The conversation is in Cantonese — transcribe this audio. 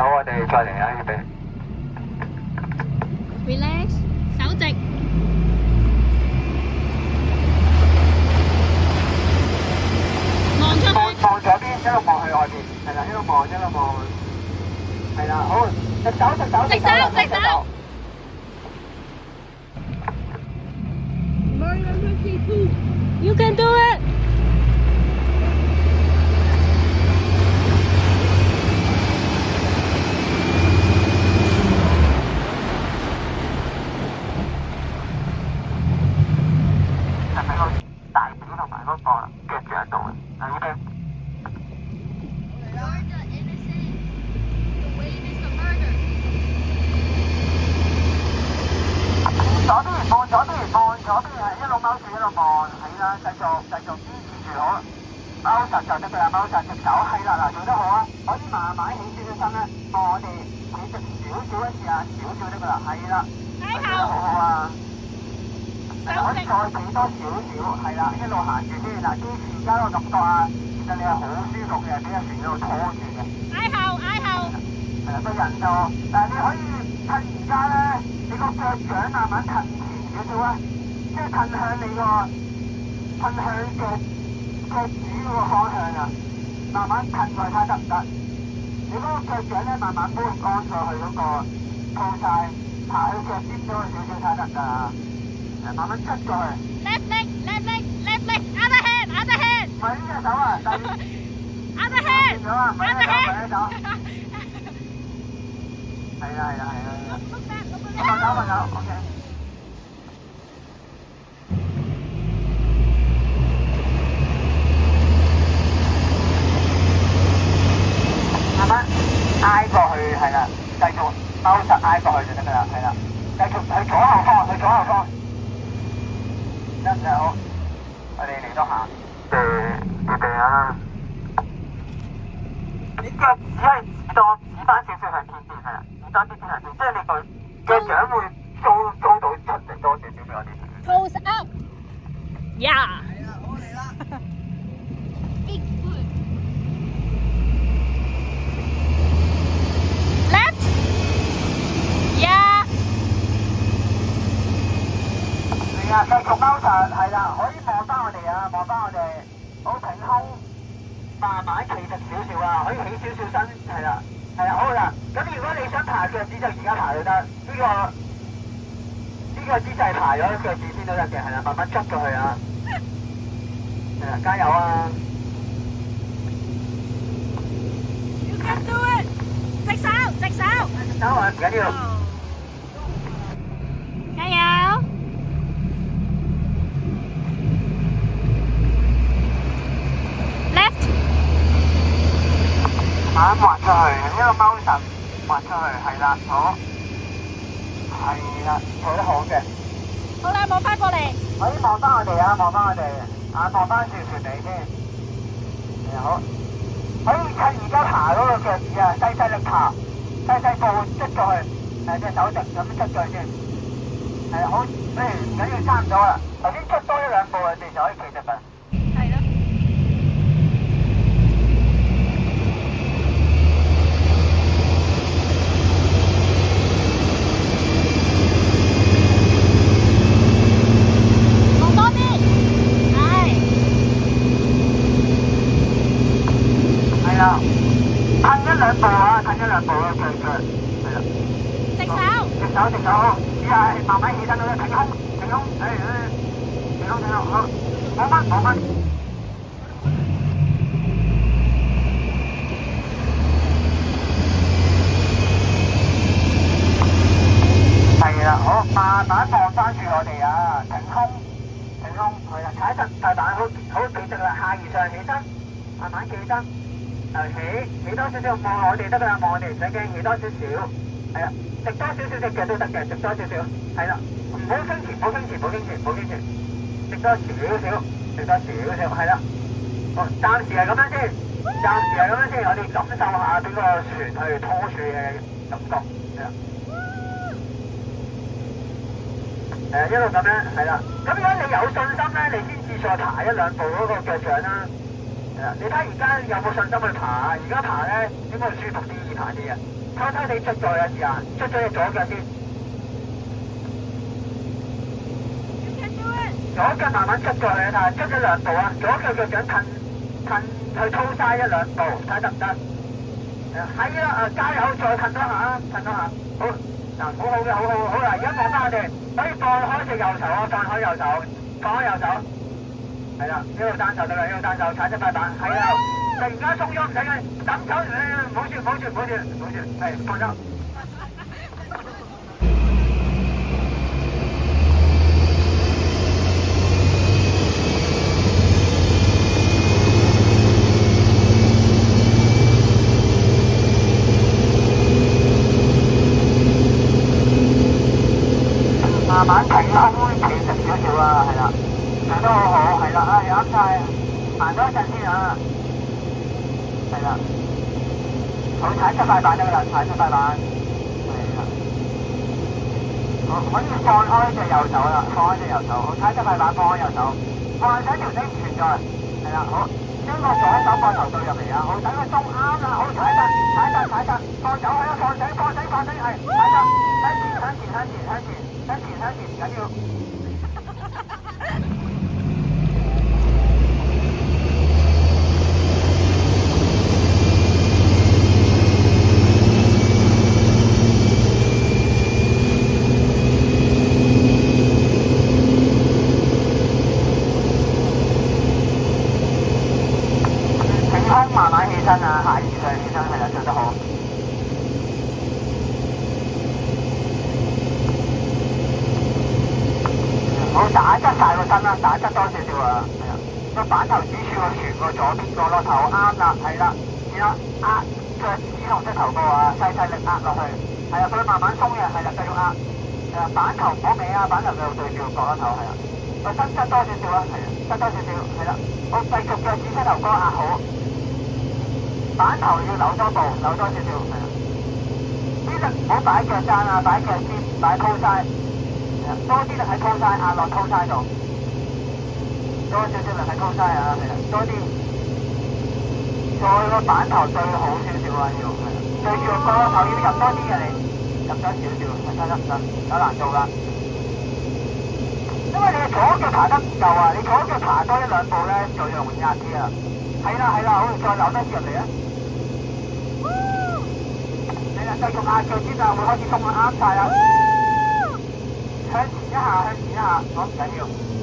手，我哋再嚟啊，預備。relax，手直。望出去。望左邊，一路望去外邊，係啦，一路望，係啦，好，直走。You can do it。係咪個大表同埋嗰個腳住喺度嘅？嗱，預備。望左邊係一路踎住一路望，係啦，繼續堅持住好，踎實就得㗎啦，踎實隻手，係啦，嗱，做得好啊，可以慢慢起少少身咧，我哋起直少一次啊，少得㗎啦，係啦，做得好好啊，可以再起多少，係啦，一路行住先，嗱，而家個感覺啊，其實你係好舒服嘅，俾隻船喺度拖住嘅，挨後，係啦，個人就，但係你可以趁而家咧，你個腳掌慢慢褪少少啊，即係褪向你個腳趾嗰個方向啊，慢慢褪過去睇得唔得？你嗰個腳掌咧慢慢搬上去嗰個鋪晒，爬去腳尖咗少少睇得唔得啊？慢慢出過去。Left leg，other hand。唔係呢隻手啊，第二。Other hand。咗啊，唔係呢隻手。係啦。放手，OK。慢慢挨過去，係啦，繼續踎實挨過去就得㗎啦，係啦，繼續去左後方，得唔得？好，我哋嚟多下。預備啊！你腳只係指翻少少向天邊，係啦，指多啲向天，即係你個腳掌會高到出嚟多少少俾我哋。Toes up。Yeah。係啦，好嚟啦。Big foot。Left。Yeah。係啊，繼續踎實，係啦，可以望翻我哋啊，好挺胸，慢慢企直少少啊，可以起少少身，係啦，好啦。咁如果你想爬腳趾就而家爬就得，呢個姿勢爬咗腳趾先都得嘅，係啦，慢慢捽過去啊，係啦，加油啊 You can do it。直手。手啊，唔緊要。加油。Left。慢慢滑出去，一路踎實，滑出去，係啦，好，係啦，做得好嘅。好啦，望翻過嚟。可以望翻我哋啊，望翻住船尾先。係啊，好。可以趁而家爬嗰個腳趾啊，細力爬，細步捽過去，隻手直咁捽過去先。係啊，好，唔緊要，差唔多啦。頭先捽多一兩步，你哋就可以企直㗎。係咯。望多啲。係啦，褪一兩步啊，腳，係啦。直手，好，試下慢慢起身啦，挺胸，挺胸，好，冇乜。係啦，好，慢慢望翻住我哋啊，挺胸，係啦，踩實大板，好企直啦，下移上起身，慢慢企身，起多少少，望我哋得㗎啦，望我哋唔使驚，起多少少，係啦，直多少少隻腳都得嘅，直多少少，係啦，唔好傾前，直多少少，係啦，好，暫時係咁樣先，我哋感受下俾個船去拖住嘅感覺，係啦。一路咁樣，係啦。咁如果你有信心咧，你先至再爬一兩步嗰個腳掌啦。係啦，你睇而家有冇信心去爬？而家爬咧應該舒服啲，易爬啲嘅。偷偷地捽咗有時間，捽咗隻左腳先， You can do it. 左腳慢慢捽過去睇下，捽咗兩步啊，左腳腳掌褪去粗晒一兩步，睇得唔得？係啦，加油，再褪多下，褪多下，好，嗱，好好嘅，好好，好啦，而家放翻我哋，可以放開隻右手啊，放開右手，放開右手，係啦，呢度單手得啦，呢度單手踩出塊板，係啦，突然間鬆咗唔使嘅，抌手，唔好住，唔好住，唔好住，唔好住，係放手。慢慢停啦，企直少少啊，係啦，做得好好，係啦，啊啱晒，行多一陣先啊，係啦，好踩出塊板得啦，踩出塊板，係啦，好可以放開隻右手啦，放開隻右手，好踩出塊板，放開右手，幻想條繩唔存在，係啦，好，將個左手膊頭對入嚟啊，好等佢鬆啱啦，好踩得，放手係啦，放繩，係，踩得，向前，唔緊要。挺胸慢慢起身啊，下移上起身，係啦，做得好。好，打側晒個身啦，打側多少少啊，係啊，個板頭指柱個旋過左邊個落頭啱啦，係啦，然後壓腳趾同膝頭哥啊，細力壓落去，係啊，佢慢慢鬆嘅，係啦，繼續壓，係啊，板頭唔好歪啊，板頭繼續對住個角落頭，係啊，個身側多少少啊，係啊，側多少少，係啦，好，繼續腳趾膝頭哥壓好，板頭要扭多步，扭多少少，係啊，呢隻唔好擺腳踭啊，擺腳尖，擺鋪晒。多啲力喺鋪晒壓落鋪晒度，多少少力喺鋪晒啊，係啦，多啲，再個板頭對好少少啊，要係啦，對住個角落頭要入多啲嘅你，入多少少，得唔得？有難度㗎，因為你左腳爬得唔夠啊，你左腳爬多一兩步咧，就容易壓啲啊，係啦，好，再扭多啲入嚟啊，係啦，繼續壓腳尖啊，會開始鬆啦，啱晒啦。向前一下，好唔緊要。